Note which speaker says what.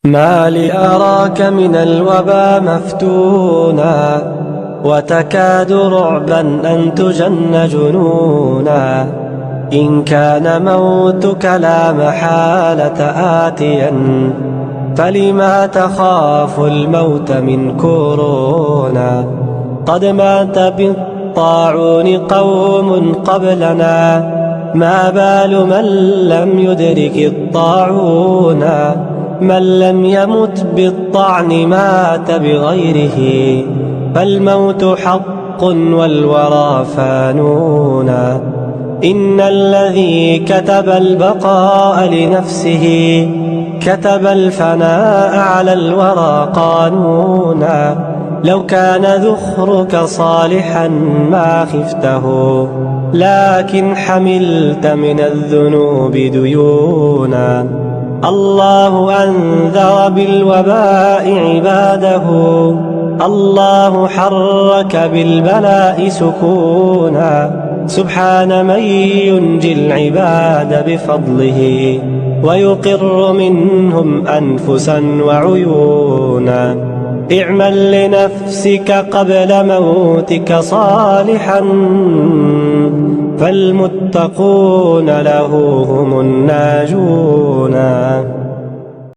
Speaker 1: ما لي أراك من الوبا مفتونا، وتكاد رعبا أن تجن جنونا. إن كان موتك لا محالة آتيا، فلما تخاف الموت من كورونا؟ قد مات بالطاعون قوم قبلنا، ما بال من لم يدرك الطاعون؟ من لم يمت بالطعن مات بغيره، فالموت حق والورى فانون. إن الذي كتب البقاء لنفسه، كتب الفناء على الورى قانونا. لو كان ذخرك صالحا ما خفته، لكن حملت من الذنوب ديونا. الله أنذر بالوباء عباده، الله حرك بالبلاء سكونا. سبحان من ينجي العباد بفضله، ويقر منهم أنفسا وعيونا. اعمل لنفسك قبل موتك صالحا، فالمتقون له هم الناجون.